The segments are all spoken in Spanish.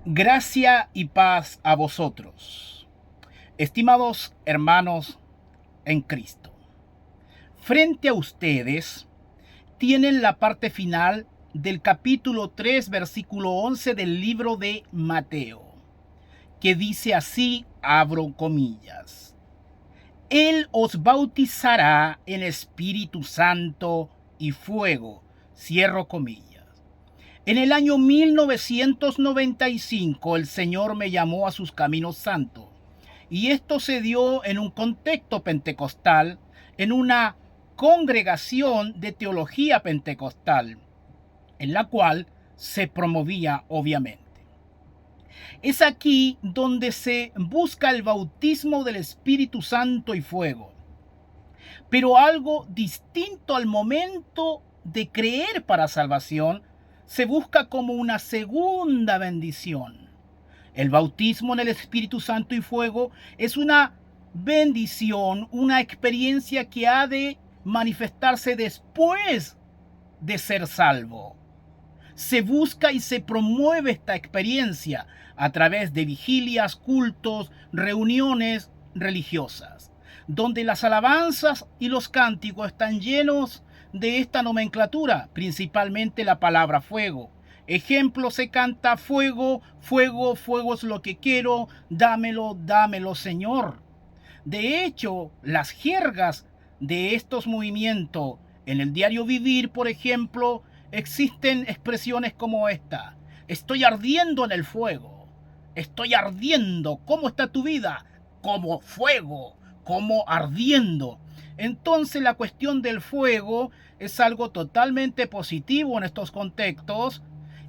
Gracia y paz a vosotros, estimados hermanos en Cristo. Frente a ustedes tienen la parte final del capítulo 3, versículo 11 del libro de Mateo, que dice así, abro comillas: Él os bautizará en Espíritu Santo y fuego, cierro comillas. En el año 1995 el Señor me llamó a sus caminos santos, y esto se dio en un contexto pentecostal, en una congregación de teología pentecostal, en la cual se promovía obviamente. Es aquí donde se busca el bautismo del Espíritu Santo y fuego, pero algo distinto al momento de creer para salvación se busca como una segunda bendición. El bautismo en el Espíritu Santo y fuego es una bendición, una experiencia que ha de manifestarse después de ser salvo. Se busca y se promueve esta experiencia a través de vigilias, cultos, reuniones religiosas, donde las alabanzas y los cánticos están llenos de esta nomenclatura, principalmente la palabra fuego. Ejemplo, se canta fuego, fuego, fuego es lo que quiero, dámelo, dámelo, Señor. De hecho, las jergas de estos movimientos en el diario vivir, por ejemplo, existen expresiones como esta: estoy ardiendo en el fuego, estoy ardiendo. ¿Cómo está tu vida? Como fuego, como ardiendo. Entonces la cuestión del fuego es algo totalmente positivo en estos contextos,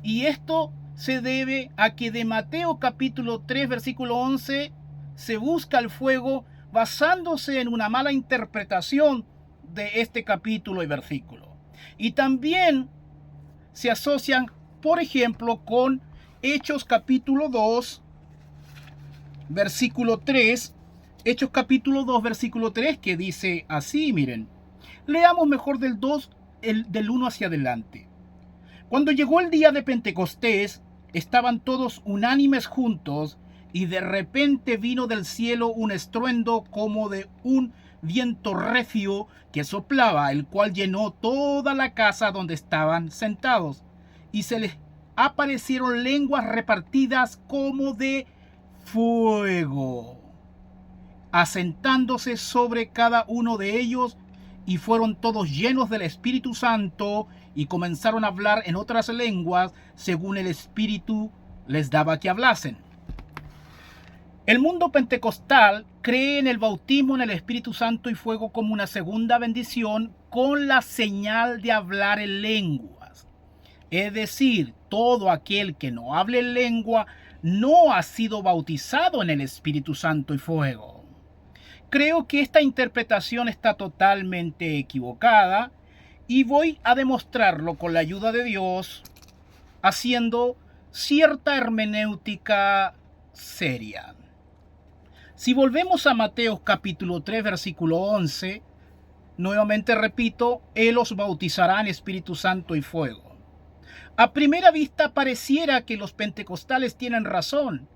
y esto se debe a que de Mateo capítulo 3 versículo 11 se busca el fuego basándose en una mala interpretación de este capítulo y versículo. Y también se asocian, por ejemplo, con Hechos capítulo 2, versículo 3. Hechos capítulo 2, versículo 3, que dice así, miren. Leamos mejor del 2, del 1 hacia adelante. Cuando llegó el día de Pentecostés, estaban todos unánimes juntos, y de repente vino del cielo un estruendo como de un viento recio que soplaba, el cual llenó toda la casa donde estaban sentados, y se les aparecieron lenguas repartidas como de fuego, asentándose sobre cada uno de ellos, y fueron todos llenos del Espíritu Santo y comenzaron a hablar en otras lenguas según el Espíritu les daba que hablasen. El mundo pentecostal cree en el bautismo en el Espíritu Santo y fuego como una segunda bendición con la señal de hablar en lenguas. Es decir, todo aquel que no hable en lengua no ha sido bautizado en el Espíritu Santo y fuego. Creo que esta interpretación está totalmente equivocada, y voy a demostrarlo con la ayuda de Dios haciendo cierta hermenéutica seria. Si volvemos a Mateo capítulo 3 versículo 11, nuevamente repito, Él os bautizará en Espíritu Santo y fuego. A primera vista pareciera que los pentecostales tienen razón.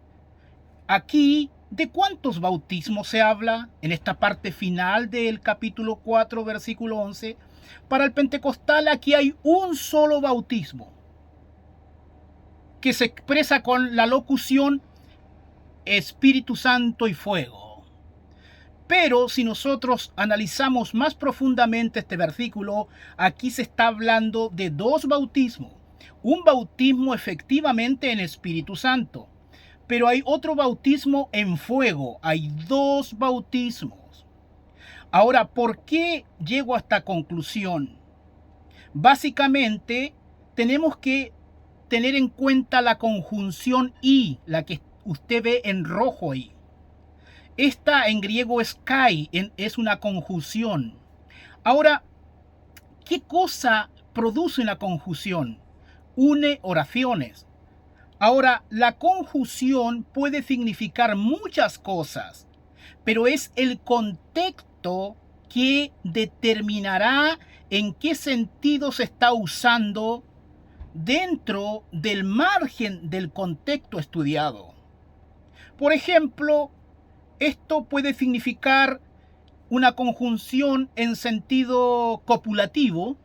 Aquí, ¿de cuántos bautismos se habla en esta parte final del capítulo 4, versículo 11? Para el pentecostal aquí hay un solo bautismo, que se expresa con la locución Espíritu Santo y fuego. Pero si nosotros analizamos más profundamente este versículo, aquí se está hablando de dos bautismos. Un bautismo efectivamente en Espíritu Santo, pero hay otro bautismo en fuego. Hay dos bautismos. Ahora, ¿por qué llego a esta conclusión? Básicamente, tenemos que tener en cuenta la conjunción y, la que usted ve en rojo ahí. Esta en griego es kai, es una conjunción. Ahora, ¿qué cosa produce una conjunción? Une oraciones. Ahora, la conjunción puede significar muchas cosas, pero es el contexto que determinará en qué sentido se está usando dentro del margen del contexto estudiado. Por ejemplo, esto puede significar una conjunción en sentido copulativo.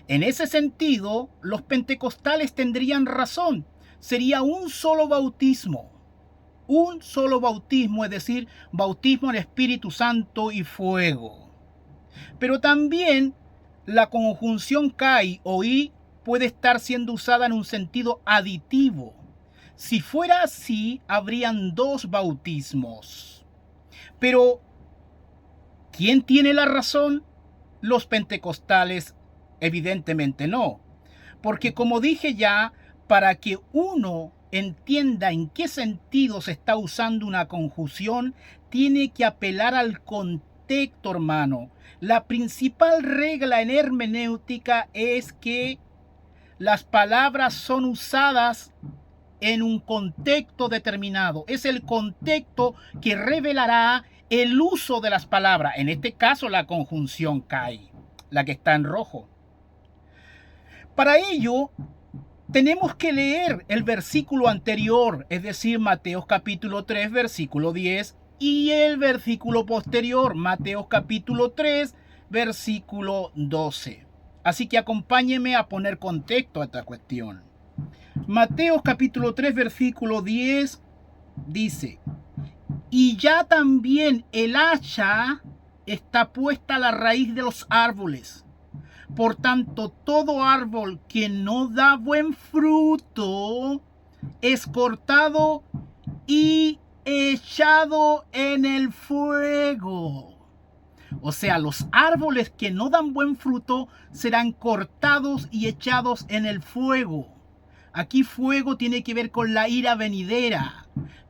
En ese sentido, los pentecostales tendrían razón. Sería un solo bautismo. Un solo bautismo, es decir, bautismo en Espíritu Santo y fuego. Pero también la conjunción kai o i puede estar siendo usada en un sentido aditivo. Si fuera así, habrían dos bautismos. Pero, ¿quién tiene la razón? Los pentecostales, evidentemente no. Porque como dije ya, para que uno entienda en qué sentido se está usando una conjunción, tiene que apelar al contexto, hermano. La principal regla en hermenéutica es que las palabras son usadas en un contexto determinado. Es el contexto que revelará el uso de las palabras. En este caso, la conjunción kai, la que está en rojo. Para ello, tenemos que leer el versículo anterior, es decir, Mateo capítulo 3, versículo 10, y el versículo posterior, Mateo capítulo 3, versículo 12. Así que acompáñenme a poner contexto a esta cuestión. Mateo capítulo 3, versículo 10 dice: y ya también el hacha está puesta a la raíz de los árboles. Por tanto, todo árbol que no da buen fruto es cortado y echado en el fuego. O sea, los árboles que no dan buen fruto serán cortados y echados en el fuego. Aquí fuego tiene que ver con la ira venidera,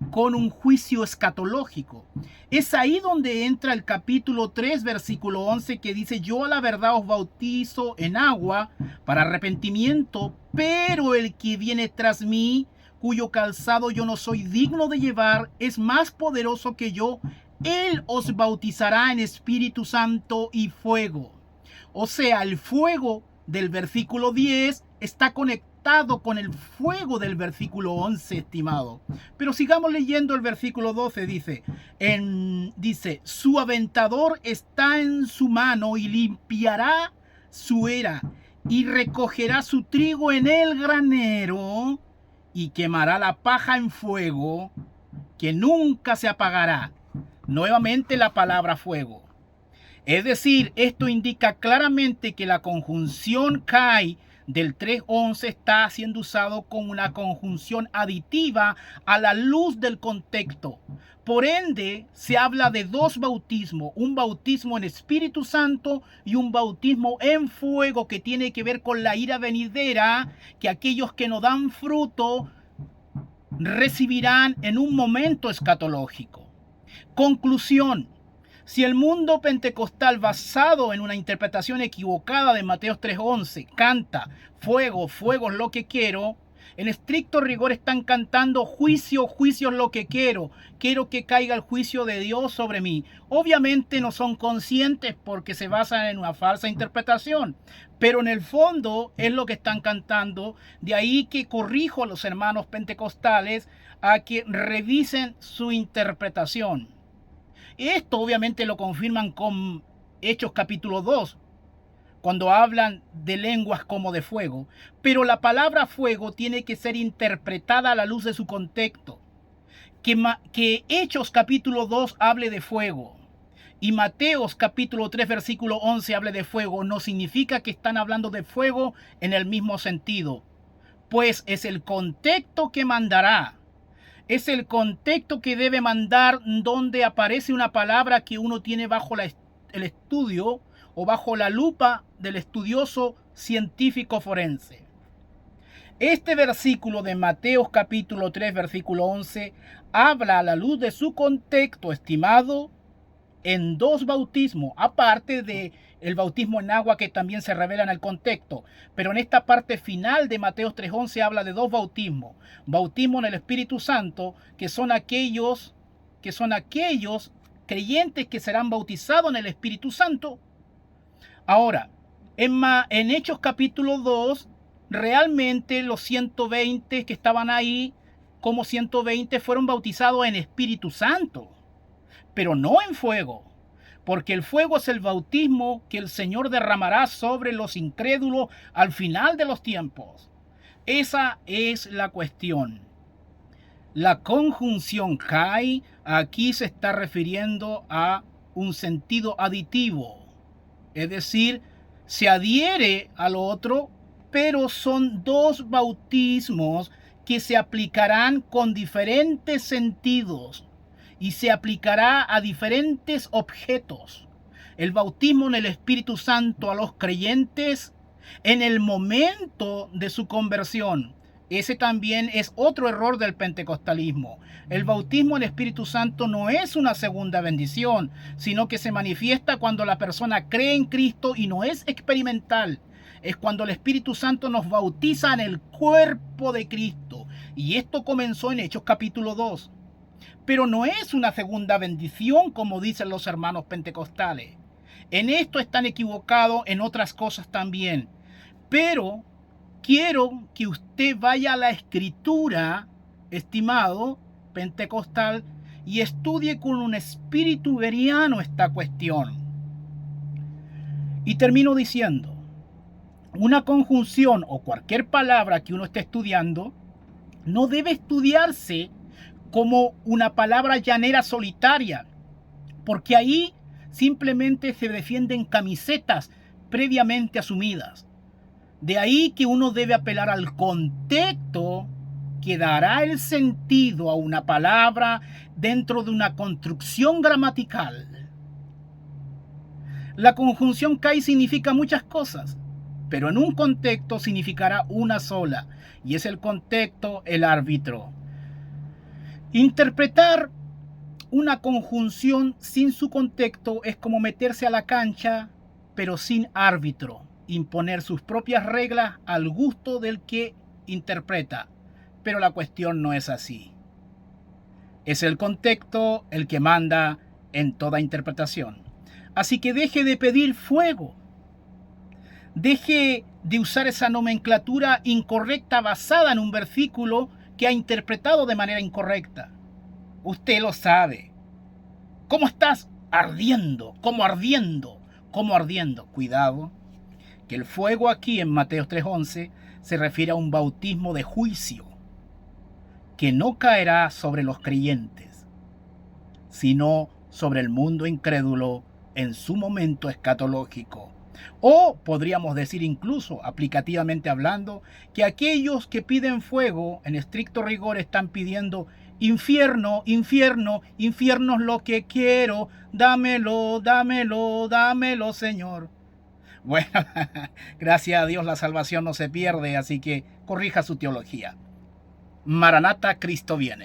con un juicio escatológico. Es ahí donde entra el capítulo 3, versículo 11, que dice: yo a la verdad os bautizo en agua para arrepentimiento, pero el que viene tras mí, cuyo calzado yo no soy digno de llevar, es más poderoso que yo. Él os bautizará en Espíritu Santo y fuego. O sea, el fuego del versículo 10 está conectado con el fuego del versículo 11, estimado. Pero sigamos leyendo el versículo 12, dice, su aventador está en su mano y limpiará su era y recogerá su trigo en el granero y quemará la paja en fuego que nunca se apagará. Nuevamente la palabra fuego. Es decir, esto indica claramente que la conjunción kai del 3:11 está siendo usado como una conjunción aditiva a la luz del contexto. Por ende, se habla de dos bautismos, un bautismo en Espíritu Santo y un bautismo en fuego, que tiene que ver con la ira venidera que aquellos que no dan fruto recibirán en un momento escatológico. Conclusión: si el mundo pentecostal, basado en una interpretación equivocada de Mateo 3:11, canta fuego, fuego es lo que quiero, en estricto rigor están cantando juicio, juicio es lo que quiero que caiga el juicio de Dios sobre mí. Obviamente no son conscientes porque se basan en una falsa interpretación, pero en el fondo es lo que están cantando. De ahí que corrijo a los hermanos pentecostales a que revisen su interpretación. Esto obviamente lo confirman con Hechos capítulo 2, cuando hablan de lenguas como de fuego. Pero la palabra fuego tiene que ser interpretada a la luz de su contexto. Que Hechos capítulo 2 hable de fuego y Mateos capítulo 3 versículo 11 hable de fuego no significa que están hablando de fuego en el mismo sentido, pues es el contexto que mandará. Es el contexto que debe mandar, donde aparece una palabra que uno tiene bajo el estudio o bajo la lupa del estudioso científico forense. Este versículo de Mateo capítulo 3 versículo 11 habla a la luz de su contexto, estimado, en dos bautismos, aparte de el bautismo en agua que también se revela en el contexto. Pero en esta parte final de Mateo 3:11 habla de dos bautismos. Bautismo en el Espíritu Santo, que son aquellos creyentes que serán bautizados en el Espíritu Santo. Ahora, en Hechos capítulo 2 realmente los 120 que estaban ahí, como 120, fueron bautizados en Espíritu Santo, pero no en fuego, porque el fuego es el bautismo que el Señor derramará sobre los incrédulos al final de los tiempos. Esa es la cuestión. La conjunción kai aquí se está refiriendo a un sentido aditivo, es decir, se adhiere al otro, pero son dos bautismos que se aplicarán con diferentes sentidos y se aplicará a diferentes objetos. El bautismo en el Espíritu Santo a los creyentes en el momento de su conversión. Ese también es otro error del pentecostalismo. El bautismo en el Espíritu Santo no es una segunda bendición, sino que se manifiesta cuando la persona cree en Cristo y no es experimental. Es cuando el Espíritu Santo nos bautiza en el cuerpo de Cristo. Y esto comenzó en Hechos capítulo 2. Pero no es una segunda bendición como dicen los hermanos pentecostales. En esto están equivocados, en otras cosas también. Pero quiero que usted vaya a la Escritura, estimado pentecostal, y estudie con un espíritu bereano esta cuestión. Y termino diciendo, una conjunción o cualquier palabra que uno esté estudiando no debe estudiarse como una palabra llanera solitaria, porque ahí simplemente se defienden camisetas previamente asumidas. De ahí que uno debe apelar al contexto que dará el sentido a una palabra dentro de una construcción gramatical. La conjunción kai significa muchas cosas, pero en un contexto significará una sola, y es el contexto el árbitro. Interpretar una conjunción sin su contexto es como meterse a la cancha, pero sin árbitro, imponer sus propias reglas al gusto del que interpreta. Pero la cuestión no es así. Es el contexto el que manda en toda interpretación. Así que deje de pedir fuego. Deje de usar esa nomenclatura incorrecta basada en un versículo que ha interpretado de manera incorrecta. Usted lo sabe. ¿Cómo estás? Ardiendo, como ardiendo, como ardiendo. Cuidado, que el fuego aquí en Mateo 3:11 se refiere a un bautismo de juicio que no caerá sobre los creyentes, sino sobre el mundo incrédulo en su momento escatológico. O podríamos decir incluso, aplicativamente hablando, que aquellos que piden fuego en estricto rigor están pidiendo infierno, infierno, infierno es lo que quiero, dámelo, dámelo, dámelo, Señor. Bueno, gracias a Dios la salvación no se pierde, así que corrija su teología. Maranata, Cristo viene.